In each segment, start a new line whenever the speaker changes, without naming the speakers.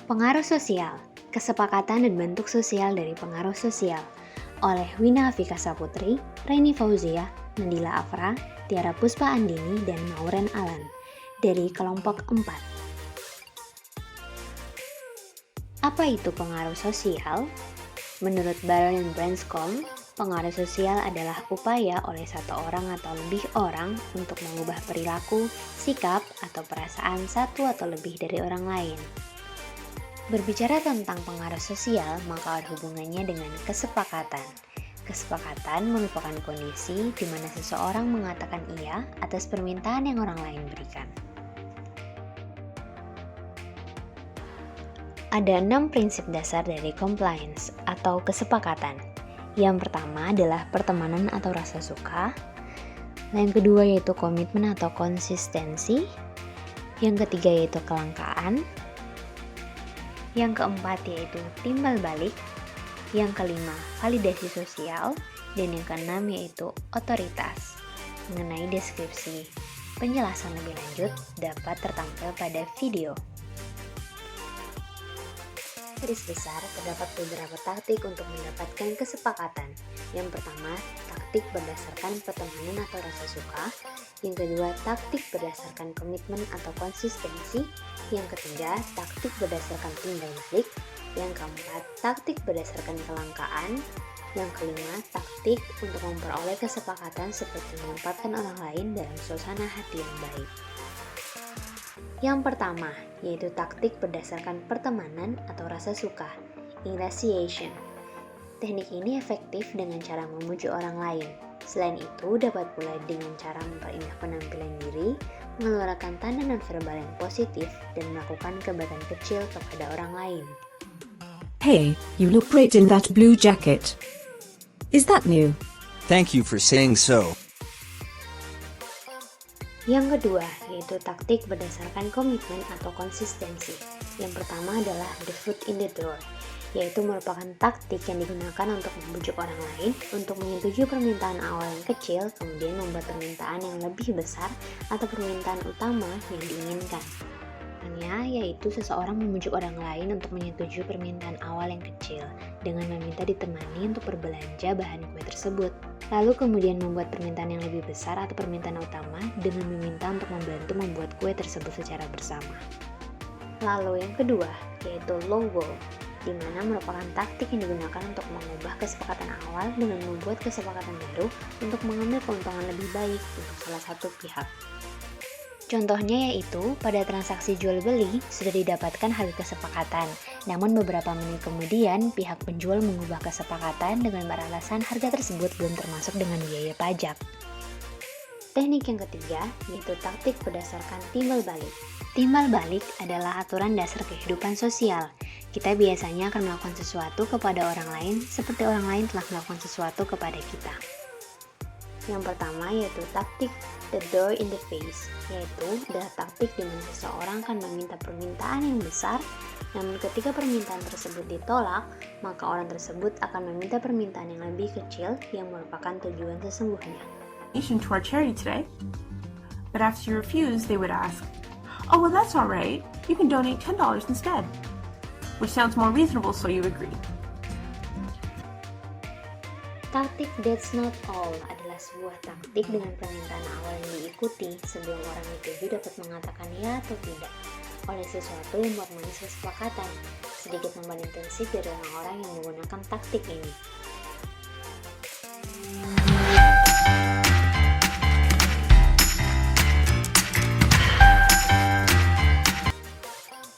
Pengaruh sosial, kesepakatan dan bentuk sosial dari pengaruh sosial oleh Wina Afika Saputri, Reni Fauzia, Nadila Afra, Tiara Puspa Andini, dan Mauren Alan dari kelompok 4. Apa itu pengaruh sosial? Menurut Baron dan Branscombe, pengaruh sosial adalah upaya oleh satu orang atau lebih orang untuk mengubah perilaku, sikap, atau perasaan satu atau lebih dari orang lain. Berbicara tentang pengaruh sosial, maka ada hubungannya dengan kesepakatan. Kesepakatan merupakan kondisi di mana seseorang mengatakan iya atas permintaan yang orang lain berikan. Ada 6 prinsip dasar dari compliance atau kesepakatan. Yang pertama adalah pertemanan atau rasa suka. Yang kedua yaitu komitmen atau konsistensi. Yang ketiga yaitu kelangkaan. Yang keempat yaitu timbal balik. Yang kelima validasi sosial. Dan yang keenam yaitu otoritas. Mengenai deskripsi penjelasan lebih lanjut dapat tertampil pada video. Garis besar, terdapat beberapa taktik untuk mendapatkan kesepakatan. Yang pertama, taktik berdasarkan pertemanan atau rasa suka. Yang kedua, taktik berdasarkan komitmen atau konsistensi. Yang ketiga, taktik berdasarkan timbal balik. Yang keempat, taktik berdasarkan kelangkaan. Yang kelima, taktik untuk memperoleh kesepakatan seperti menempatkan orang lain dalam suasana hati yang baik. Yang pertama, yaitu taktik berdasarkan pertemanan atau rasa suka, ingratiation. Teknik ini efektif dengan cara memuji orang lain. Selain itu, dapat pula dengan cara memperindah penampilan diri, mengeluarkan tanda nonverbal yang positif, dan melakukan kebaikan kecil kepada orang lain.
Hey, you look great in that blue jacket. Is that new?
Thank you for saying so.
Yang kedua, yaitu taktik berdasarkan komitmen atau konsistensi. Yang pertama adalah the foot in the door, yaitu merupakan taktik yang digunakan untuk membujuk orang lain untuk menyetujui permintaan awal yang kecil, kemudian membuat permintaan yang lebih besar atau permintaan utama yang diinginkan. Yaitu seseorang membujuk orang lain untuk menyetujui permintaan awal yang kecil dengan meminta ditemani untuk berbelanja bahan kue tersebut. Lalu kemudian membuat permintaan yang lebih besar atau permintaan utama dengan meminta untuk membantu membuat kue tersebut secara bersama. Lalu yang kedua, yaitu low goal, di mana merupakan taktik yang digunakan untuk mengubah kesepakatan awal dengan membuat kesepakatan baru untuk mengambil keuntungan lebih baik untuk salah satu pihak. Contohnya yaitu, pada transaksi jual-beli sudah didapatkan harga kesepakatan, namun beberapa menit kemudian pihak penjual mengubah kesepakatan dengan beralasan harga tersebut belum termasuk dengan biaya pajak. Teknik yang ketiga, yaitu taktik berdasarkan timbal balik. Timbal balik adalah aturan dasar kehidupan sosial. Kita biasanya akan melakukan sesuatu kepada orang lain seperti orang lain telah melakukan sesuatu kepada kita. Yang pertama yaitu taktik the door in the face, yaitu adalah taktik di mana seseorang akan meminta permintaan yang besar, namun ketika permintaan tersebut ditolak, maka orang tersebut akan meminta permintaan yang lebih kecil yang merupakan tujuan sesungguhnya.
To our charity today, but after you refuse, they would ask, "Oh, well, that's all right. You can donate $10 instead," which sounds more reasonable, so you agree.
Taktik that's not all adalah sebuah taktik dengan permintaan awal yang diikuti sebelum orang dituju dapat mengatakan ya atau tidak oleh sesuatu yang bermanis kesepakatan, sedikit membuat intensif dari orang-orang yang menggunakan taktik ini.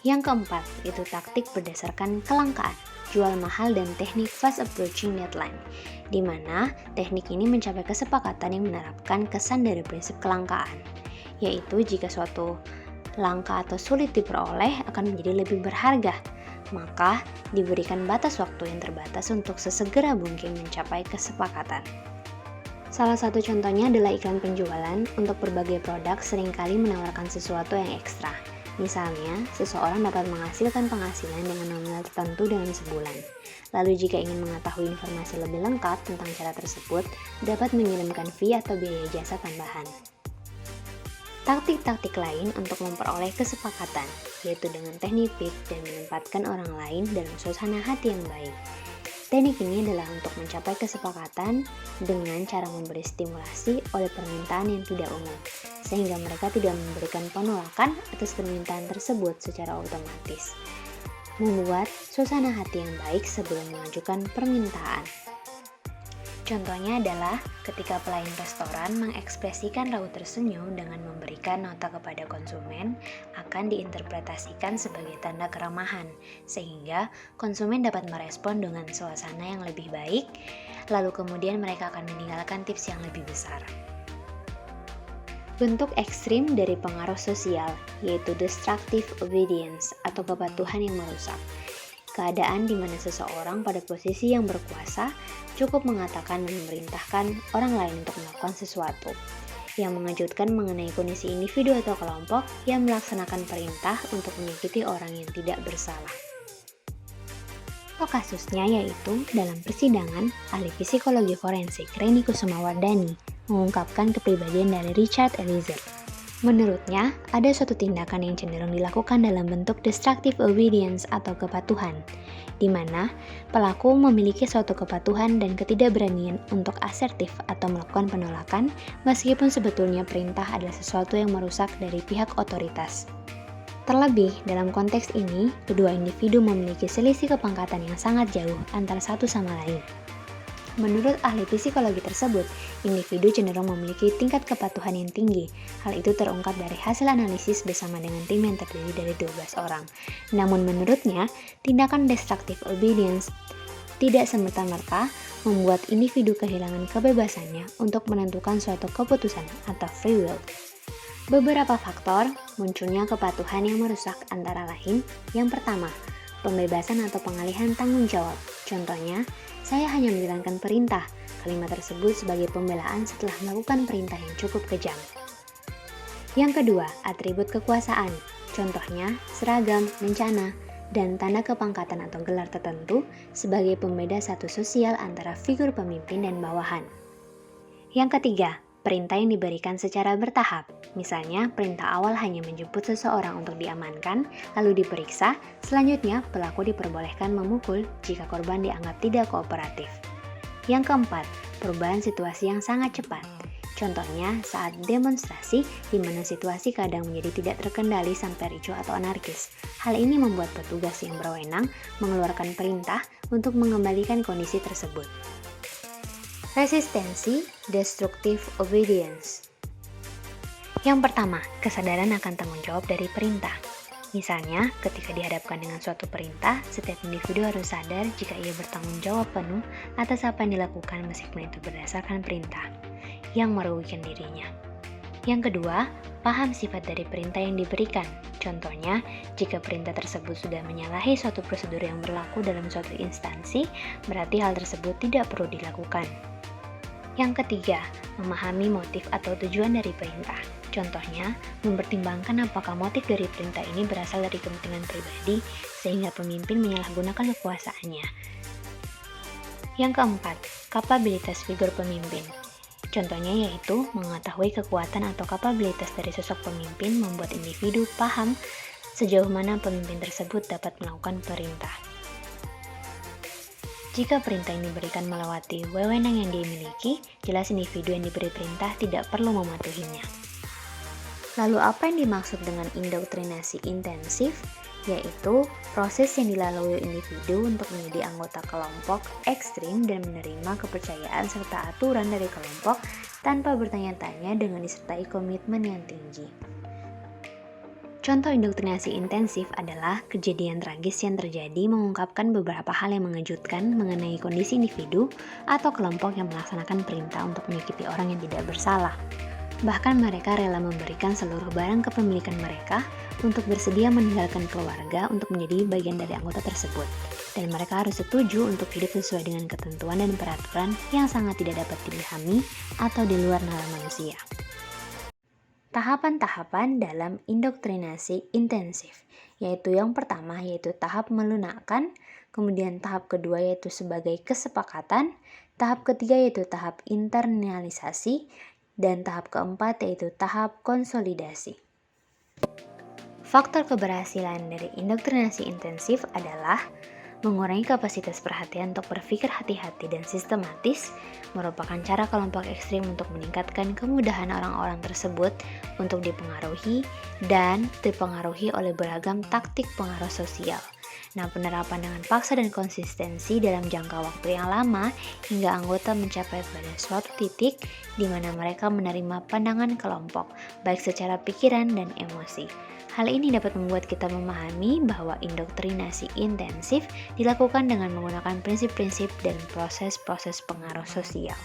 Yang keempat, itu taktik berdasarkan kelangkaan, jual mahal dan teknik fast approaching deadline, di mana teknik ini mencapai kesepakatan yang menerapkan kesan dari prinsip kelangkaan, yaitu jika suatu langka atau sulit diperoleh akan menjadi lebih berharga, maka diberikan batas waktu yang terbatas untuk sesegera mungkin mencapai kesepakatan. Salah satu contohnya adalah iklan penjualan untuk berbagai produk seringkali menawarkan sesuatu yang ekstra. Misalnya, seseorang dapat menghasilkan penghasilan dengan nominal tertentu dalam sebulan. Lalu jika ingin mengetahui informasi lebih lengkap tentang cara tersebut, dapat mengirimkan fee atau biaya jasa tambahan. Taktik-taktik lain untuk memperoleh kesepakatan, yaitu dengan teknik PIK dan menempatkan orang lain dalam suasana hati yang baik. Teknik ini adalah untuk mencapai kesepakatan dengan cara memberi stimulasi oleh permintaan yang tidak umum, sehingga mereka tidak memberikan penolakan atas permintaan tersebut secara otomatis. Membuat suasana hati yang baik sebelum mengajukan permintaan. Contohnya adalah ketika pelayan restoran mengekspresikan raut tersenyum dengan memberikan nota kepada konsumen akan diinterpretasikan sebagai tanda keramahan, sehingga konsumen dapat merespon dengan suasana yang lebih baik, lalu kemudian mereka akan meninggalkan tips yang lebih besar. Bentuk ekstrim dari pengaruh sosial, yaitu destructive obedience atau kepatuhan yang merusak. Keadaan di mana seseorang pada posisi yang berkuasa cukup mengatakan dan memerintahkan orang lain untuk melakukan sesuatu. Yang mengejutkan mengenai kondisi individu atau kelompok yang melaksanakan perintah untuk menyakiti orang yang tidak bersalah. Kasusnya yaitu dalam persidangan, ahli psikologi forensik Reni Kusumawardani mengungkapkan kepribadian dari Richard Eliezer. Menurutnya, ada suatu tindakan yang cenderung dilakukan dalam bentuk destructive obedience atau kepatuhan, di mana pelaku memiliki suatu kepatuhan dan ketidakberanian untuk asertif atau melakukan penolakan, meskipun sebetulnya perintah adalah sesuatu yang merusak dari pihak otoritas. Terlebih, dalam konteks ini, kedua individu memiliki selisih kepangkatan yang sangat jauh antara satu sama lain. Menurut ahli psikologi tersebut, individu cenderung memiliki tingkat kepatuhan yang tinggi. Hal itu terungkap dari hasil analisis bersama dengan tim yang terdiri dari 12 orang. Namun menurutnya, tindakan destructive obedience tidak semerta-merta membuat individu kehilangan kebebasannya untuk menentukan suatu keputusan atau free will. Beberapa faktor munculnya kepatuhan yang merusak antara lain, yang pertama, pembebasan atau pengalihan tanggung jawab. Contohnya, saya hanya menjalankan perintah. Kalimat tersebut sebagai pembelaan setelah melakukan perintah yang cukup kejam. Yang kedua, atribut kekuasaan. Contohnya, seragam, rencana, dan tanda kepangkatan atau gelar tertentu sebagai pembeda status sosial antara figur pemimpin dan bawahan. Yang ketiga, perintah yang diberikan secara bertahap. Misalnya, perintah awal hanya menjemput seseorang untuk diamankan, lalu diperiksa, selanjutnya pelaku diperbolehkan memukul jika korban dianggap tidak kooperatif. Yang keempat, perubahan situasi yang sangat cepat. Contohnya, saat demonstrasi, di mana situasi kadang menjadi tidak terkendali sampai ricuh atau anarkis. Hal ini membuat petugas yang berwenang mengeluarkan perintah untuk mengembalikan kondisi tersebut. Resistensi destructive obedience. Yang pertama, kesadaran akan tanggung jawab dari perintah. Misalnya, ketika dihadapkan dengan suatu perintah, setiap individu harus sadar jika ia bertanggung jawab penuh atas apa yang dilakukan meskipun itu berdasarkan perintah yang merugikan dirinya. Yang kedua, paham sifat dari perintah yang diberikan. Contohnya, jika perintah tersebut sudah menyalahi suatu prosedur yang berlaku dalam suatu instansi, berarti hal tersebut tidak perlu dilakukan. Yang ketiga, memahami motif atau tujuan dari perintah. Contohnya, mempertimbangkan apakah motif dari perintah ini berasal dari kepentingan pribadi sehingga pemimpin menyalahgunakan kekuasaannya. Yang keempat, kapabilitas figur pemimpin. Contohnya yaitu mengetahui kekuatan atau kapabilitas dari sosok pemimpin membuat individu paham sejauh mana pemimpin tersebut dapat melakukan perintah. Jika perintah ini diberikan melewati wewenang yang dimiliki, jelas individu yang diberi perintah tidak perlu mematuhinya. Lalu apa yang dimaksud dengan indoktrinasi intensif? Yaitu proses yang dilalui individu untuk menjadi anggota kelompok ekstrim dan menerima kepercayaan serta aturan dari kelompok tanpa bertanya-tanya dengan disertai komitmen yang tinggi. Contoh indoktrinasi intensif adalah kejadian tragis yang terjadi mengungkapkan beberapa hal yang mengejutkan mengenai kondisi individu atau kelompok yang melaksanakan perintah untuk menyakiti orang yang tidak bersalah. Bahkan mereka rela memberikan seluruh barang kepemilikan mereka untuk bersedia meninggalkan keluarga untuk menjadi bagian dari anggota tersebut. Dan mereka harus setuju untuk hidup sesuai dengan ketentuan dan peraturan yang sangat tidak dapat dipahami atau di luar nalar manusia. Tahapan-tahapan dalam indoktrinasi intensif, yaitu yang pertama yaitu tahap melunakkan, kemudian tahap kedua yaitu sebagai kesepakatan, tahap ketiga yaitu tahap internalisasi, dan tahap keempat yaitu tahap konsolidasi. Faktor keberhasilan dari indoktrinasi intensif adalah mengurangi kapasitas perhatian untuk berpikir hati-hati dan sistematis, merupakan cara kelompok ekstrim untuk meningkatkan kemudahan orang-orang tersebut untuk dipengaruhi dan dipengaruhi oleh beragam taktik pengaruh sosial. Nah, penerapan dengan paksa dan konsistensi dalam jangka waktu yang lama hingga anggota mencapai pada suatu titik di mana mereka menerima pandangan kelompok, baik secara pikiran dan emosi. Hal ini dapat membuat kita memahami bahwa indoktrinasi intensif dilakukan dengan menggunakan prinsip-prinsip dan proses-proses pengaruh sosial.